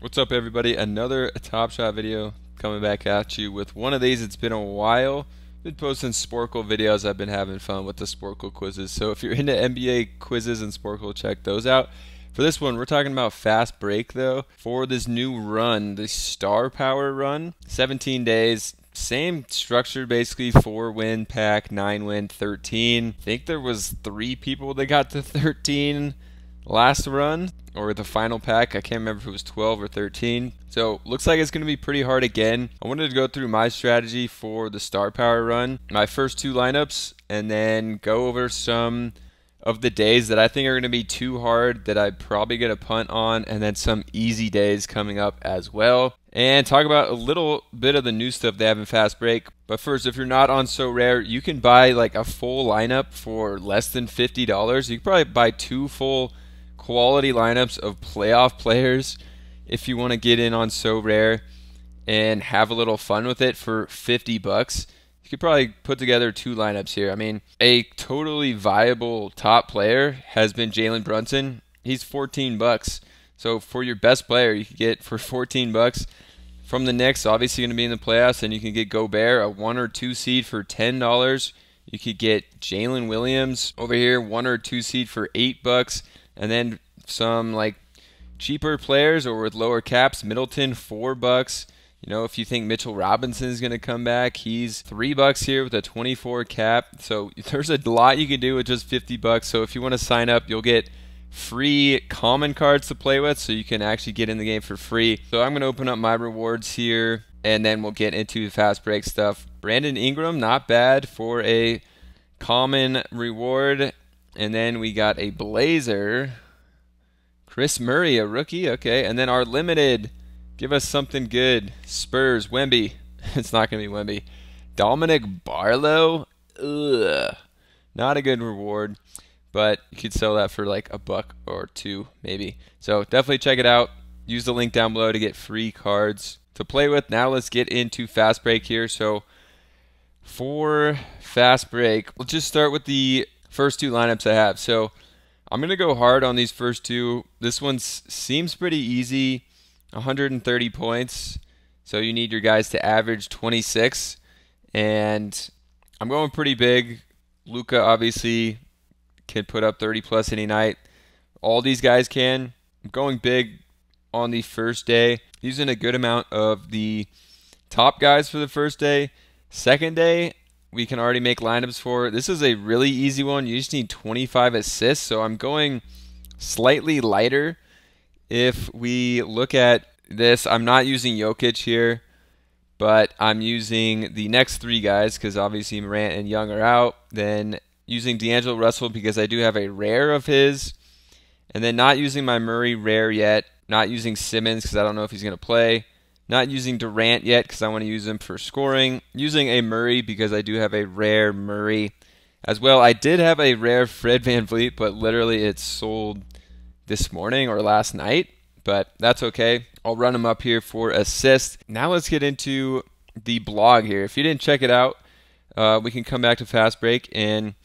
What's up, everybody? Another Top Shot video coming back at you with one of these. It's been a while. Been posting Sporkle videos. I've been having fun with the Sporkle quizzes. So if you're into NBA quizzes and Sporkle, check those out. For this one, we're talking about Fast Break though. For this new run, the Star Power run, 17 days. Same structure, basically 4-win pack, 9-win, 13. I think there was 3 people that got to 13 last run, or the final pack. I can't remember if it was 12 or 13. So looks like it's going to be pretty hard again. I wanted to go through my strategy for the Star Power run, my first 2 lineups, and then go over some of the days that I think are going to be too hard that I probably get a punt on, and then some easy days coming up as well. And talk about a little bit of the new stuff they have in Fast Break. But first, if you're not on So Rare, you can buy like a full lineup for less than $50. You can probably buy 2 full quality lineups of playoff players if you want to get in on So Rare and have a little fun with it for $50. You could probably put together 2 lineups here. I mean, a totally viable top player has been Jalen Brunson. He's $14. So for your best player, you could get for $14 from the Knicks, obviously going to be in the playoffs, and you can get Gobert, a 1 or 2 seed for $10. You could get Jalen Williams over here, 1 or 2 seed for $8. And then some like cheaper players or with lower caps, Middleton, $4. You know, if you think Mitchell Robinson is going to come back, he's $3 here with a 24 cap. So there's a lot you can do with just $50. So if you want to sign up, you'll get free common cards to play with, so you can actually get in the game for free. So I'm going to open up my rewards here, and then we'll get into Fast Break stuff. Brandon Ingram, not bad for a common reward. And then we got a Blazer. Chris Murray, a rookie. Okay. And then our limited. Give us something good. Spurs, Wemby. It's not going to be Wemby. Dominic Barlow. Ugh. Not a good reward. But you could sell that for like $1 or $2 maybe. So definitely check it out. Use the link down below to get free cards to play with. Now let's get into Fast Break here. So for Fast Break, let's just start with the first 2 lineups I have. So I'm going to go hard on these first 2. This one seems pretty easy. 130 points. So you need your guys to average 26. And I'm going pretty big. Luka obviously can put up 30 plus any night. All these guys can. I'm going big on the first day, using a good amount of the top guys for the first day. Second day, we can already make lineups for. This is a really easy one. You just need 25 assists, so I'm going slightly lighter. If we look at this, I'm not using Jokic here, but I'm using the next 3 guys because obviously Morant and Young are out. Then using D'Angelo Russell because I do have a rare of his. And then not using my Murray rare yet. Not using Simmons because I don't know if he's going to play. Not using Durant yet because I want to use him for scoring. Using a Murray because I do have a rare Murray as well. I did have a rare Fred VanVleet, but literally it sold this morning or last night. But that's okay. I'll run him up here for assist. Now let's get into the blog here. If you didn't check it out, we can come back to Fast Break, and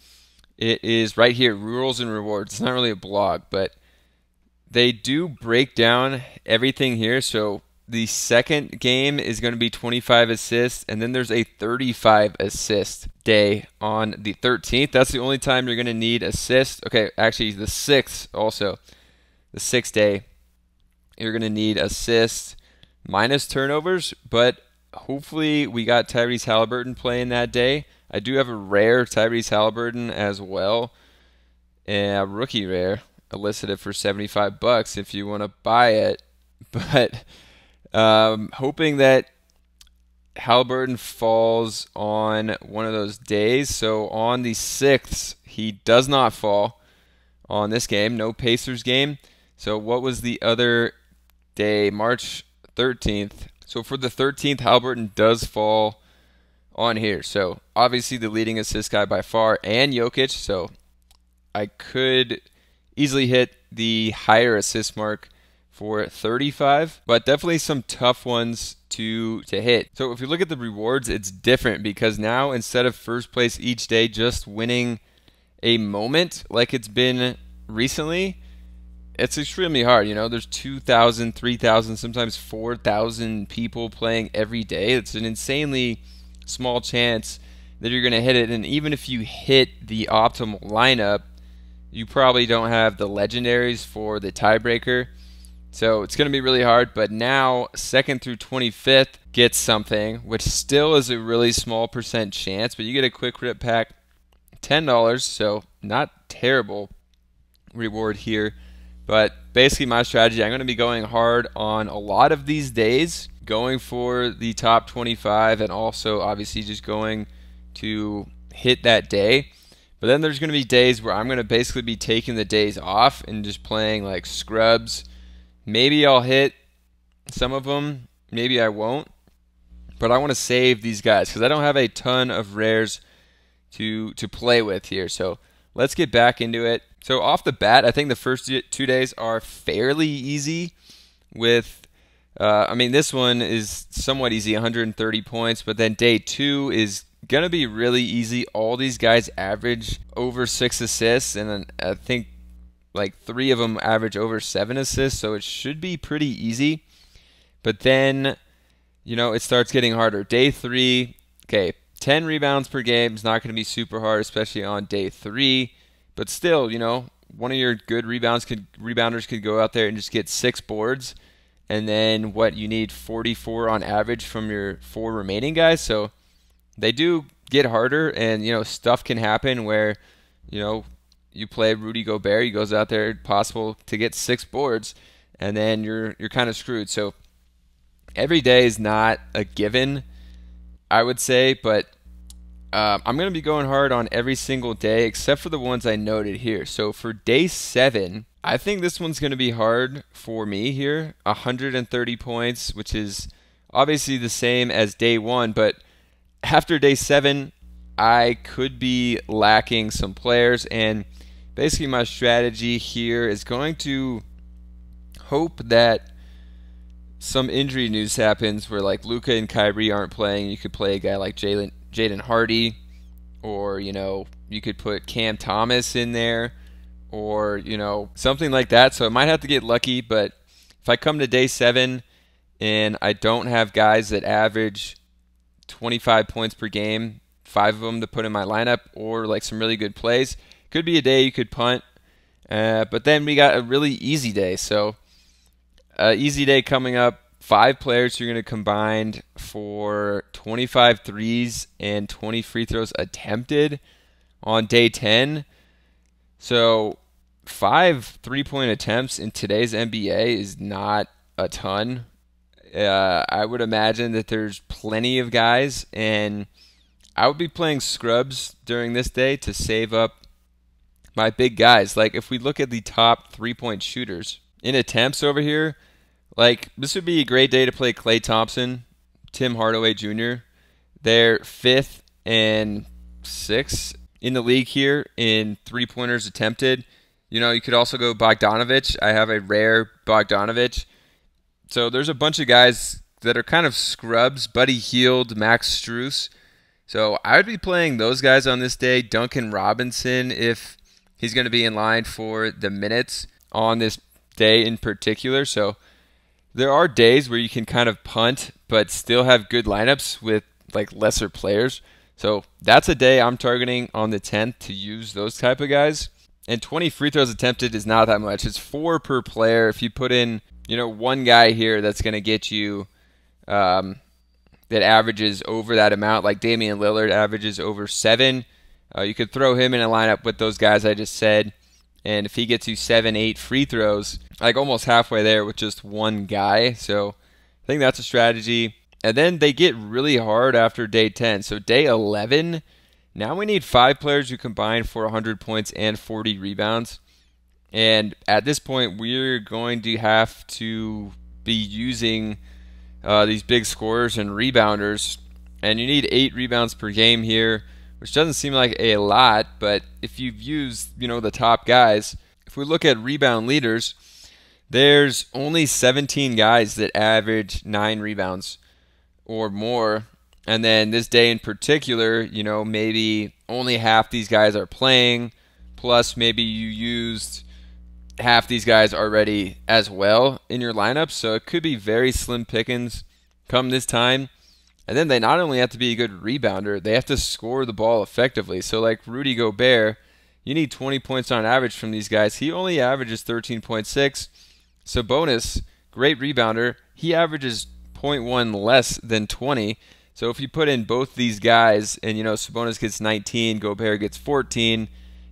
it is right here, rules and rewards. It's not really a blog, but they do break down everything here. So the second game is going to be 25 assists, and then there's a 35 assist day on the 13th. That's the only time you're going to need assists. Okay, actually the 6th also. The 6th day, you're going to need assists minus turnovers, but hopefully we got Tyrese Halliburton playing that day. I do have a rare Tyrese Halliburton as well, and a rookie rare. I listed it for $75 if you want to buy it, but hoping that Halliburton falls on one of those days. So on the 6th, he does not fall on this game. No Pacers game. So what was the other day? March 13th. So for the 13th, Halliburton does fall on here. So obviously the leading assist guy by far, and Jokic. So I could easily hit the higher assist mark for 35, but definitely some tough ones to hit. So if you look at the rewards, it's different because now instead of first place each day just winning a moment like it's been recently, it's extremely hard. You know, there's 2,000, 3,000, sometimes 4,000 people playing every day. It's an insanely small chance that you're going to hit it. And even if you hit the optimal lineup, you probably don't have the legendaries for the tiebreaker. So it's going to be really hard. But now 2nd through 25th gets something, which still is a really small percent chance. But you get a quick rip pack, $10. So not terrible reward here. But basically my strategy, I'm going to be going hard on a lot of these days, going for the top 25, and also obviously just going to hit that day. But then there's going to be days where I'm going to basically be taking the days off and just playing like scrubs. Maybe I'll hit some of them, maybe I won't. But I want to save these guys because I don't have a ton of rares to play with here. So let's get back into it. So off the bat, I think the first 2 days are fairly easy with, I mean, this one is somewhat easy, 130 points, but then day 2 is going to be really easy. All these guys average over 6 assists, and then I think like 3 of them average over 7 assists, so it should be pretty easy. But then, you know, it starts getting harder. Day 3, okay, 10 rebounds per game is not going to be super hard, especially on day 3. But still, you know, one of your good rebounders could go out there and just get 6 boards, and then what you need 44 on average from your 4 remaining guys. So they do get harder, and you know, stuff can happen where, you know, you play Rudy Gobert, he goes out there, possible to get 6 boards, and then you're kind of screwed. So every day is not a given, I would say, but I'm going to be going hard on every single day except for the ones I noted here. So for day 7, I think this one's going to be hard for me here. 130 points, which is obviously the same as day 1, but after day 7, I could be lacking some players, and basically my strategy here is going to hope that some injury news happens where like Luka and Kyrie aren't playing. You could play a guy like Jaden Hardy, or, you know, you could put Cam Thomas in there, or, you know, something like that. So I might have to get lucky, but if I come to day 7 and I don't have guys that average 25 points per game, 5 of them to put in my lineup, or like some really good plays, could be a day you could punt. But then we got a really easy day. So easy day coming up. 5 players who are going to combine for 25 threes and 20 free throws attempted on day 10. So 5 3-point attempts in today's NBA is not a ton. I would imagine that there's plenty of guys, and I would be playing scrubs during this day to save up my big guys. Like if we look at the top 3-point shooters in attempts over here, like this would be a great day to play Klay Thompson, Tim Hardaway Jr. They're 5th and 6th in the league here in 3-pointers attempted. You know, you could also go Bogdanovich. I have a rare Bogdanovich. So there's a bunch of guys that are kind of scrubs. Buddy Hield, Max Strus. So I would be playing those guys on this day. Duncan Robinson, if he's going to be in line for the minutes on this day in particular. So there are days where you can kind of punt but still have good lineups with like lesser players. So that's a day I'm targeting on the 10th to use those type of guys. And 20 free throws attempted is not that much. It's 4 per player. If you put in, you know, one guy here that's going to get you that averages over that amount, like Damian Lillard averages over 7, you could throw him in a lineup with those guys I just said. And if he gets you 7, 8 free throws, like almost halfway there with just one guy. So I think that's a strategy. And then they get really hard after day 10. So day 11, now we need 5 players who combine for 100 points and 40 rebounds. And at this point, we're going to have to be using these big scorers and rebounders. And you need 8 rebounds per game here, which doesn't seem like a lot, but if you've used, you know, the top guys, if we look at rebound leaders, there's only 17 guys that average 9 rebounds or more. And then this day in particular, you know, maybe only half these guys are playing, plus maybe you used half these guys already as well in your lineup, so it could be very slim pickings come this time. And then they not only have to be a good rebounder, they have to score the ball effectively. So like Rudy Gobert, you need 20 points on average from these guys. He only averages 13.6. Sabonis, great rebounder, he averages zero point 0.1 less than 20. So if you put in both these guys and, Sabonis gets 19, Gobert gets 14,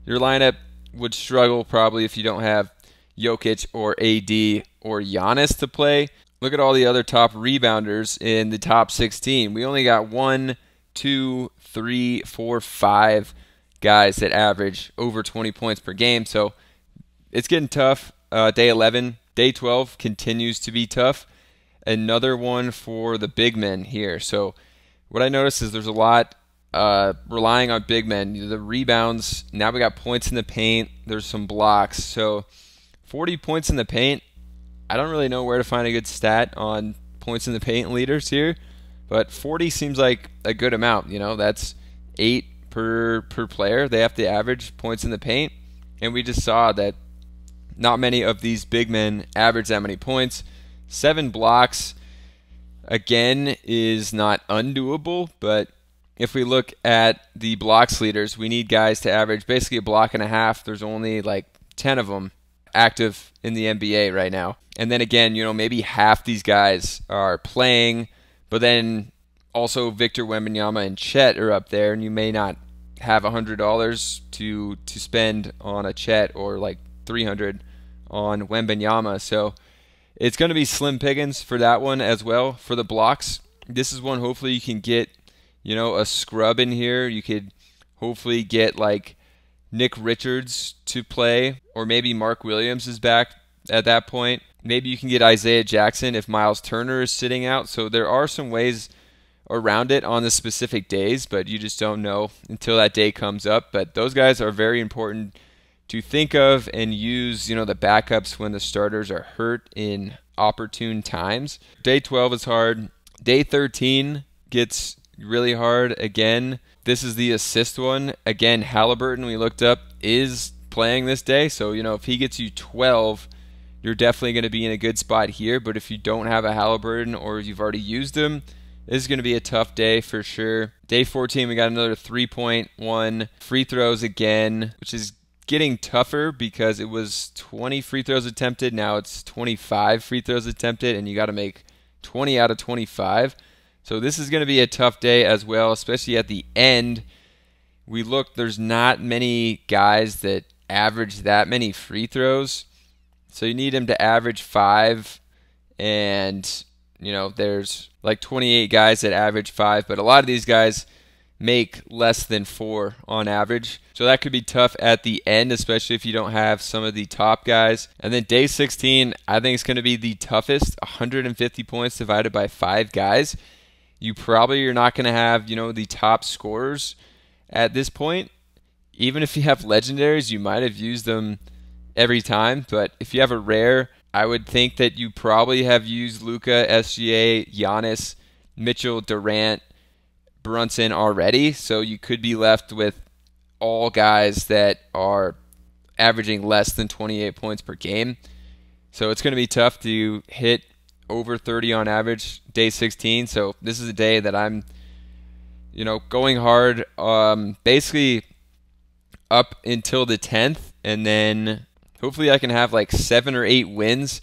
your lineup would struggle probably if you don't have Jokic or AD or Giannis to play. Look at all the other top rebounders in the top 16. We only got 1, 2, 3, 4, 5 guys that average over 20 points per game. So it's getting tough. Day 11, day 12 continues to be tough. Another one for the big men here. So what I noticed is there's a lot relying on big men. The rebounds, now we got points in the paint. There's some blocks. So 40 points in the paint. I don't really know where to find a good stat on points in the paint leaders here, but 40 seems like a good amount. That's 8 per player. They have to average points in the paint, and we just saw that not many of these big men average that many points. 7 blocks, again, is not undoable, but if we look at the blocks leaders, we need guys to average basically a block and a half. There's only like 10 of them active in the NBA right now. And then again, maybe half these guys are playing, but then also Victor Wembanyama and Chet are up there, and you may not have $100 to spend on a Chet or like $300 on Wembanyama. So it's going to be slim pickings for that one as well. For the blocks, this is one hopefully you can get, a scrub in here. You could hopefully get like Nick Richards to play, or maybe Mark Williams is back at that point. Maybe you can get Isaiah Jackson if Miles Turner is sitting out. So there are some ways around it on the specific days, but you just don't know until that day comes up. But those guys are very important to think of and use, the backups when the starters are hurt in opportune times. Day 12 is hard. Day 13 gets really hard again. This is the assist one. Again, Halliburton, we looked up, is playing this day. So, if he gets you 12, you're definitely going to be in a good spot here. But if you don't have a Halliburton or you've already used him, this is going to be a tough day for sure. Day 14, we got another 3.1 free throws again, which is getting tougher because it was 20 free throws attempted. Now it's 25 free throws attempted, and you got to make 20 out of 25. So this is going to be a tough day as well, especially at the end. We look, there's not many guys that average that many free throws. So you need him to average 5, and there's like 28 guys that average 5, but a lot of these guys make less than 4 on average. So that could be tough at the end, especially if you don't have some of the top guys. And then day 16, I think it's going to be the toughest, 150 points divided by 5 guys. You probably are not going to have, the top scorers at this point. Even if you have legendaries, you might have used them every time, but if you have a rare, I would think that you probably have used Luka, SGA, Giannis, Mitchell, Durant, Brunson already, so you could be left with all guys that are averaging less than 28 points per game. So it's going to be tough to hit over 30 on average day 16. So this is a day that I'm, going hard, basically up until the 10th, and then hopefully I can have like 7 or 8 wins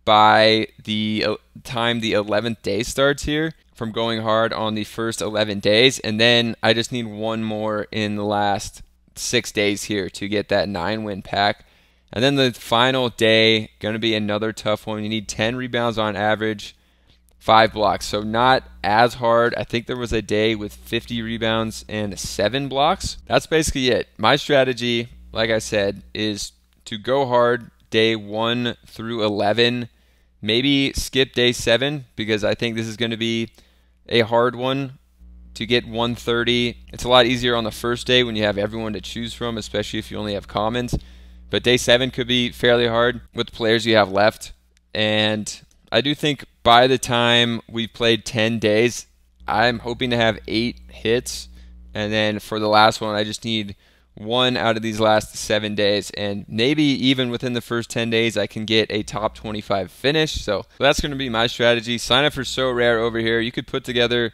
by the time the 11th day starts here from going hard on the first 11 days. And then I just need one more in the last 6 days here to get that 9-win pack. And then the final day, going to be another tough one. You need 10 rebounds on average, 5 blocks. So not as hard. I think there was a day with 50 rebounds and 7 blocks. That's basically it. My strategy, like I said, is to go hard day 1 through 11. Maybe skip day 7 because I think this is going to be a hard one to get 130. It's a lot easier on the first day when you have everyone to choose from, especially if you only have commons. But day 7 could be fairly hard with the players you have left. And I do think by the time we've played 10 days, I'm hoping to have 8 hits. And then for the last one, I just need one out of these last 7 days, and maybe even within the first 10 days I can get a top 25 finish. So that's going to be my strategy. Sign up for So Rare over here. You could put together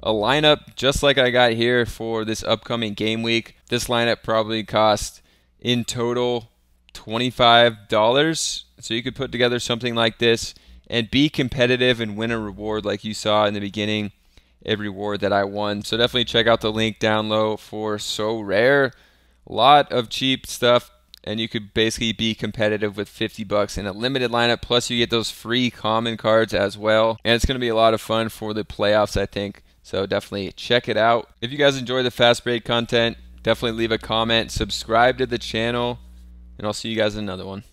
a lineup just like I got here for this upcoming game week. This lineup probably cost in total $25. So you could put together something like this and be competitive and win a reward like you saw in the beginning, every reward that I won. So definitely check out the link down low for So Rare. A lot of cheap stuff, and you could basically be competitive with $50 in a limited lineup. Plus you get those free common cards as well, and it's going to be a lot of fun for the playoffs, I think. So definitely check it out. If you guys enjoy the FastBreak content, definitely leave a comment, subscribe to the channel, and I'll see you guys in another one.